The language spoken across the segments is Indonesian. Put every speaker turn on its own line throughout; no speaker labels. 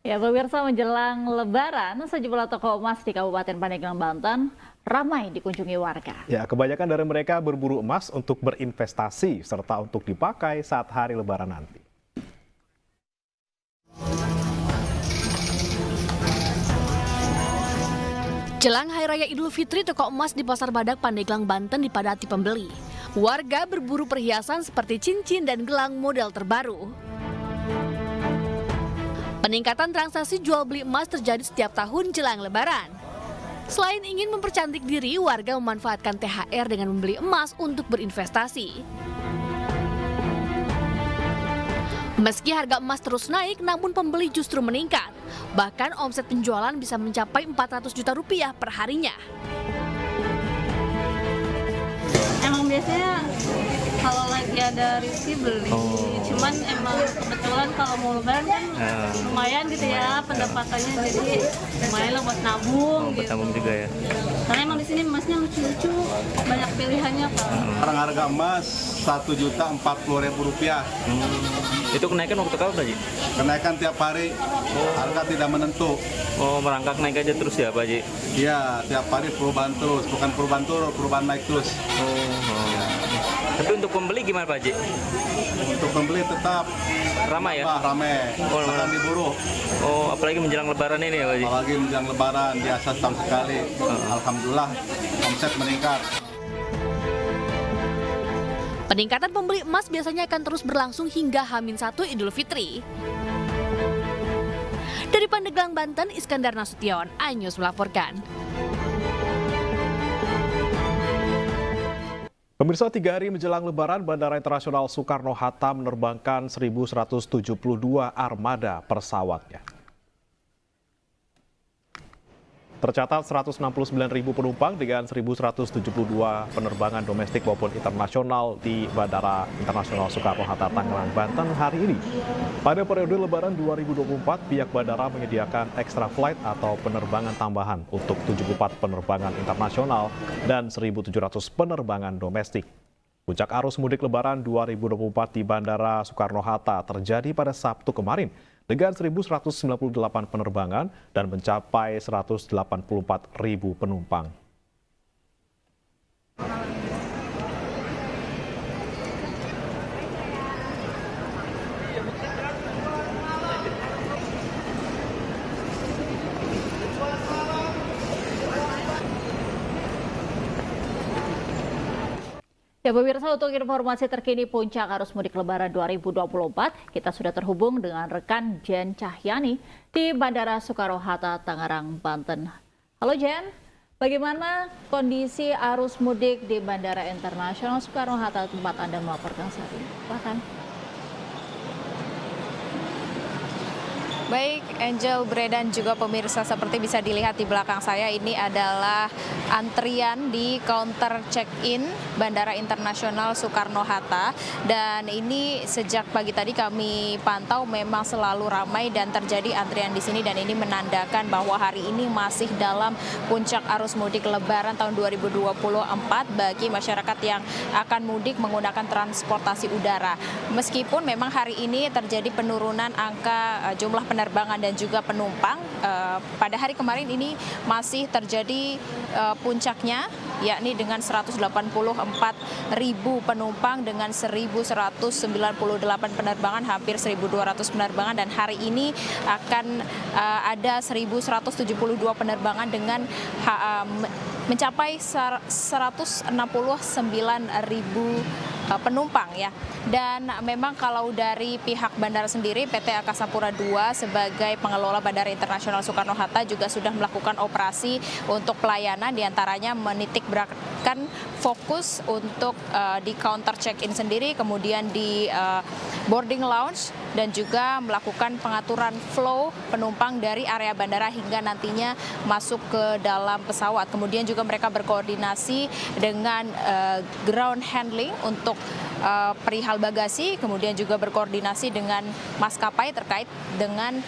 Ya, pemirsa menjelang Lebaran, sejumlah toko emas di Kabupaten Pandeglang, Banten ramai dikunjungi warga.
Ya, kebanyakan dari mereka berburu emas untuk berinvestasi serta untuk dipakai saat hari Lebaran nanti.
Jelang Hari Raya Idul Fitri, toko emas di Pasar Badak, Pandeglang, Banten dipadati pembeli. Warga berburu perhiasan seperti cincin dan gelang model terbaru. Peningkatan transaksi jual beli emas terjadi setiap tahun jelang Lebaran. Selain ingin mempercantik diri, warga memanfaatkan THR dengan membeli emas untuk berinvestasi. Meski harga emas terus naik, namun pembeli justru meningkat. Bahkan omset penjualan bisa mencapai 400 juta rupiah per harinya.
Emang biasanya kalau lagi ada rezeki beli, cuman emang kebetulan kalau mau lebaran kan lumayan gitu ya pendapatannya, jadi lumayan lah buat nabung gitu.
Nabung juga ya.
Karena emang di sini emasnya lucu-lucu, banyak pilihannya Pak.
Sekarang harga emas Rp1.040.000.
Itu kenaikan waktu kapan, Pak Ji?
Kenaikan tiap hari, harga tidak menentu.
Oh, merangkak naik aja terus ya, Pak Ji?
Iya, tiap hari perubahan terus, bukan perubahan turun, perubahan naik terus.
Tapi untuk pembeli gimana, Pak Ji?
Untuk pembeli tetap
Ramai ya?
ramai, bahkan diburu.
Oh, apalagi menjelang Lebaran ini ya, Pak Ji?
Apalagi menjelang lebaran, biasa setahun sekali. Alhamdulillah, omset meningkat.
Peningkatan pembeli emas biasanya akan terus berlangsung hingga H-1 Idul Fitri. Dari Pandeglang, Banten, Iskandar Nasution, iNews melaporkan.
Pemirsa, 3 hari menjelang Lebaran, Bandara Internasional Soekarno-Hatta menerbangkan 1.172 armada pesawatnya. Tercatat 169.000 penumpang dengan 1.172 penerbangan domestik maupun internasional di Bandara Internasional Soekarno-Hatta, Tangerang, Banten hari ini. Pada periode Lebaran 2024, pihak bandara menyediakan extra flight atau penerbangan tambahan untuk 74 penerbangan internasional dan 1.700 penerbangan domestik. Puncak arus mudik Lebaran 2024 di Bandara Soekarno-Hatta terjadi pada Sabtu kemarin dengan 1.198 penerbangan dan mencapai 184.000 penumpang.
Ya, pemirsa, untuk informasi terkini puncak arus mudik Lebaran 2024, kita sudah terhubung dengan rekan Jen Cahyani di Bandara Soekarno-Hatta, Tangerang, Banten. Halo Jen, bagaimana kondisi arus mudik di Bandara Internasional Soekarno-Hatta tempat Anda melaporkan saat ini? Silakan.
Baik, Angel, Bre, dan juga pemirsa, seperti bisa dilihat di belakang saya, ini adalah antrian di counter check-in Bandara Internasional Soekarno-Hatta. Dan ini sejak pagi tadi kami pantau memang selalu ramai dan terjadi antrian di sini, dan ini menandakan bahwa hari ini masih dalam puncak arus mudik Lebaran tahun 2024 bagi masyarakat yang akan mudik menggunakan transportasi udara. Meskipun memang hari ini terjadi penurunan angka jumlah penerbangan dan juga penumpang, pada hari kemarin ini masih terjadi puncaknya, yakni dengan 184.000 penumpang dengan 1.198 penerbangan, hampir 1.200 penerbangan, dan hari ini akan ada 1.172 penerbangan dengan mencapai 169.000 penumpang ya. Dan memang kalau dari pihak bandara sendiri, PT Angkasa Pura II sebagai pengelola Bandara Internasional Soekarno-Hatta juga sudah melakukan operasi untuk pelayanan, diantaranya menitik beratkan fokus untuk di counter check-in sendiri, kemudian di boarding lounge, dan juga melakukan pengaturan flow penumpang dari area bandara hingga nantinya masuk ke dalam pesawat. Kemudian juga mereka berkoordinasi dengan ground handling untuk perihal bagasi, kemudian juga berkoordinasi dengan maskapai terkait dengan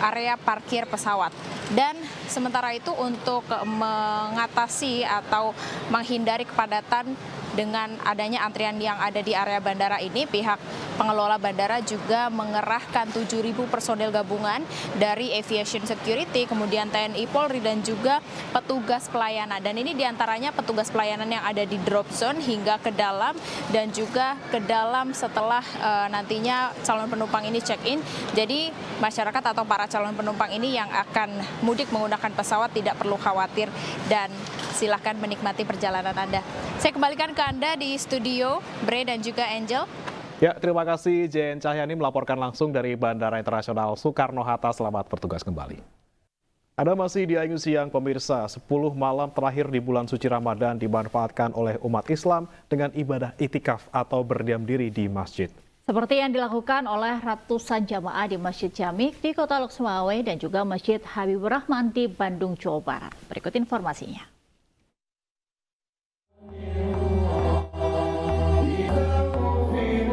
area parkir pesawat. Dan sementara itu untuk mengatasi atau menghindari kepadatan dengan adanya antrian yang ada di area bandara ini, pihak pengelola bandara juga mengerahkan 7.000 personel gabungan dari Aviation Security, kemudian TNI Polri dan juga petugas pelayanan. Dan ini diantaranya petugas pelayanan yang ada di drop zone hingga ke dalam dan juga ke dalam setelah nantinya calon penumpang ini check-in. Jadi masyarakat atau para calon penumpang ini yang akan mudik menggunakan pesawat tidak perlu khawatir dan silahkan menikmati perjalanan Anda. Saya kembalikan ke Anda di studio, Bre dan juga Angel.
Ya, terima kasih Jen Cahyani melaporkan langsung dari Bandara Internasional Soekarno-Hatta. Selamat bertugas kembali. Anda masih di Ayu Siang, pemirsa. 10 malam terakhir di bulan suci Ramadan dimanfaatkan oleh umat Islam dengan ibadah itikaf atau berdiam diri di masjid.
Seperti yang dilakukan oleh ratusan jamaah di Masjid Jamik di Kota Lok Sumawe dan juga Masjid Habibur Rahman di Bandung, Jawa Barat. Berikut informasinya.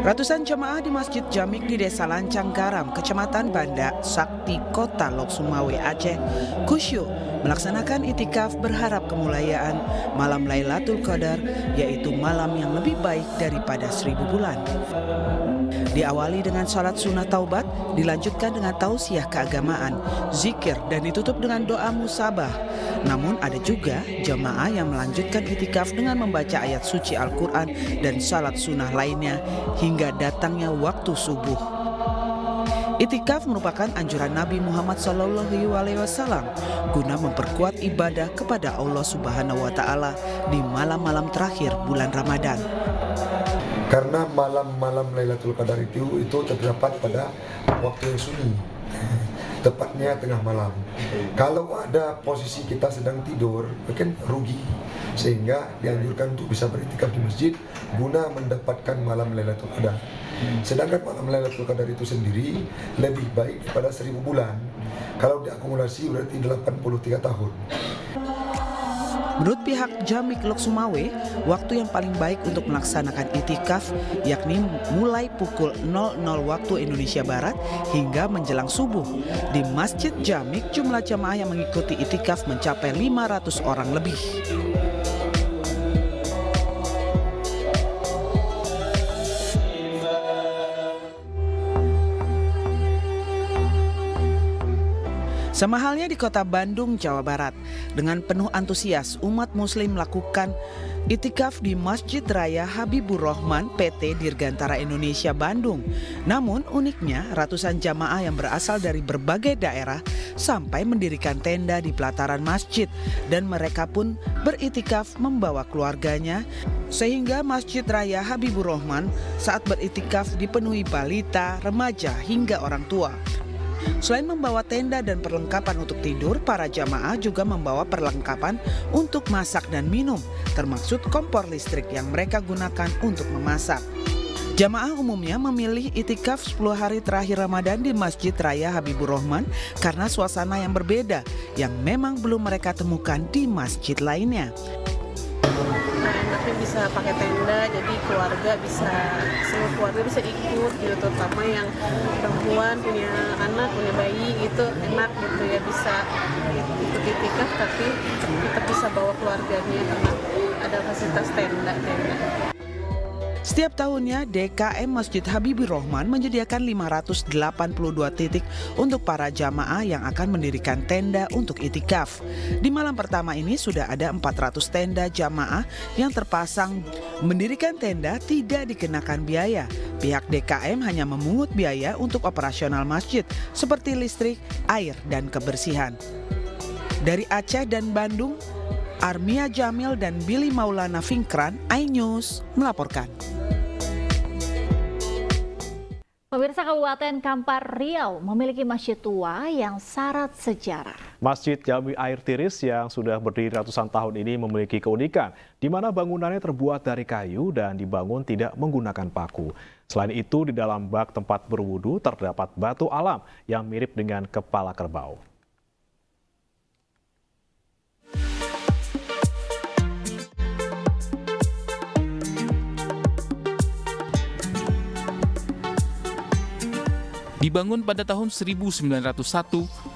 Ratusan jemaah di Masjid Jamik di Desa Lancang Garam, Kecamatan Banda, Sakti, Kota Lok Sumawe, Aceh, khusyuk melaksanakan itikaf berharap kemuliaan malam Lailatul Qadar, yaitu malam yang lebih baik daripada 1000 bulan. Diawali dengan salat sunnah taubat, dilanjutkan dengan tausiah keagamaan, zikir, dan ditutup dengan doa musabah. Namun ada juga jamaah yang melanjutkan itikaf dengan membaca ayat suci Al-Quran dan salat sunnah lainnya hingga datangnya waktu subuh. Itikaf merupakan anjuran Nabi Muhammad SAW guna memperkuat ibadah kepada Allah Subhanahu wa Ta'ala di malam-malam terakhir bulan Ramadan.
Karena malam-malam Lailatul Qadar itu terdapat pada waktu yang sunyi, tepatnya tengah malam. Kalau ada posisi kita sedang tidur, mungkin rugi, sehingga dianjurkan untuk bisa beritikaf di masjid guna mendapatkan malam Lailatul Qadar. Sedangkan malam Lailatul Qadar itu sendiri lebih baik daripada 1000 bulan. Kalau diakumulasi berarti 83 tahun.
Menurut pihak Jamik Lok Sumawe, waktu yang paling baik untuk melaksanakan itikaf yakni mulai pukul 00 waktu Indonesia Barat hingga menjelang subuh. Di Masjid Jamik, jumlah jamaah yang mengikuti itikaf mencapai 500 orang lebih. Sama halnya di kota Bandung, Jawa Barat, dengan penuh antusias umat muslim melakukan itikaf di Masjid Raya Habibur Rahman PT Dirgantara Indonesia Bandung. Namun uniknya ratusan jamaah yang berasal dari berbagai daerah sampai mendirikan tenda di pelataran masjid dan mereka pun beritikaf membawa keluarganya sehingga Masjid Raya Habibur Rahman saat beritikaf dipenuhi balita, remaja hingga orang tua. Selain membawa tenda dan perlengkapan untuk tidur, para jamaah juga membawa perlengkapan untuk masak dan minum, termasuk kompor listrik yang mereka gunakan untuk memasak. Jamaah umumnya memilih itikaf 10 hari terakhir Ramadan di Masjid Raya Habibur Rahman karena suasana yang berbeda yang memang belum mereka temukan di masjid lainnya.
Enaknya bisa pakai tenda, jadi semua keluarga bisa ikut gitu, terutama yang perempuan punya anak, punya bayi gitu, enak gitu ya, bisa ikut itikaf tapi tetap bisa bawa keluarganya karena ada fasilitas tenda.
Setiap tahunnya DKM Masjid Habibur Rahman menyediakan 582 titik untuk para jamaah yang akan mendirikan tenda untuk itikaf. Di malam pertama ini sudah ada 400 tenda jamaah yang terpasang. Mendirikan tenda tidak dikenakan biaya. Pihak DKM hanya memungut biaya untuk operasional masjid seperti listrik, air, dan kebersihan. Dari Aceh dan Bandung, Armia Jamil dan Billy Maulana Finkran, iNews melaporkan.
Pemirsa, Kabupaten Kampar Riau memiliki masjid tua yang syarat sejarah.
Masjid Jami Air Tiris yang sudah berdiri ratusan tahun ini memiliki keunikan, di mana bangunannya terbuat dari kayu dan dibangun tidak menggunakan paku. Selain itu, di dalam bak tempat berwudu terdapat batu alam yang mirip dengan kepala kerbau.
Dibangun pada tahun 1901,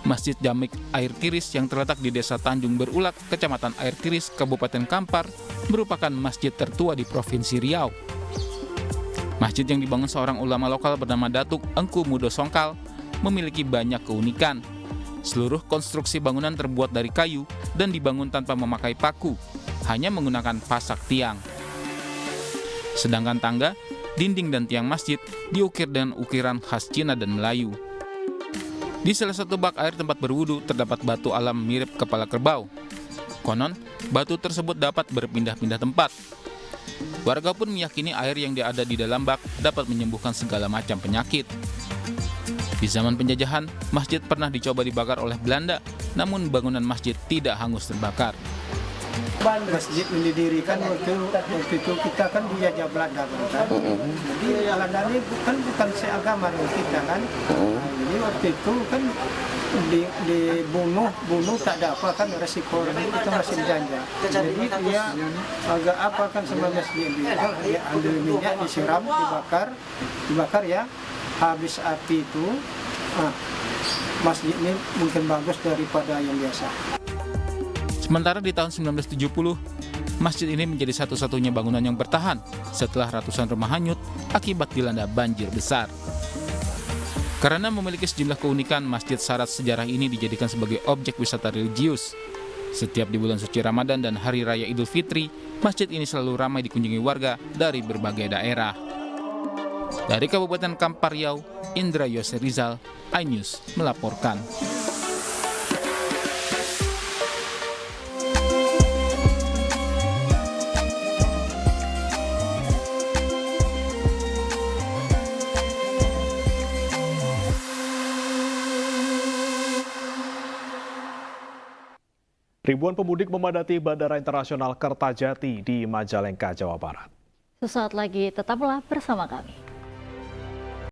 Masjid Jamik Air Tiris yang terletak di Desa Tanjung Berulak, Kecamatan Air Tiris, Kabupaten Kampar, merupakan masjid tertua di Provinsi Riau. Masjid yang dibangun seorang ulama lokal bernama Datuk Engku Mudo Songkal memiliki banyak keunikan. Seluruh konstruksi bangunan terbuat dari kayu dan dibangun tanpa memakai paku, hanya menggunakan pasak tiang. Sedangkan tangga, dinding dan tiang masjid diukir dengan ukiran khas Cina dan Melayu. Di salah satu bak air tempat berwudu terdapat batu alam mirip kepala kerbau. Konon, batu tersebut dapat berpindah-pindah tempat. Warga pun meyakini air yang ada di dalam bak dapat menyembuhkan segala macam penyakit. Di zaman penjajahan, masjid pernah dicoba dibakar oleh Belanda, namun bangunan masjid tidak hangus terbakar.
Masjid didirikan waktu itu kita kan dijajah Belanda kan. Jadi Belanda ini bukan seagama dengan kita kan. Jadi waktu itu kan dibunuh tak ada apa kan, resiko itu masih dijajah. Jadi dia agak apa kan sama masjid itu, dia ambil minyak disiram dibakar ya. Habis api itu, masjid ini mungkin bagus daripada yang biasa.
Sementara di tahun 1970, masjid ini menjadi satu-satunya bangunan yang bertahan setelah ratusan rumah hanyut akibat dilanda banjir besar. Karena memiliki sejumlah keunikan, masjid syarat sejarah ini dijadikan sebagai objek wisata religius. Setiap di bulan suci Ramadan dan Hari Raya Idul Fitri, masjid ini selalu ramai dikunjungi warga dari berbagai daerah. Dari Kabupaten Kampar Riau, Indra Yose Rizal, iNews melaporkan.
Ribuan pemudik memadati Bandara Internasional Kertajati di Majalengka, Jawa Barat.
Sesaat lagi tetaplah bersama kami.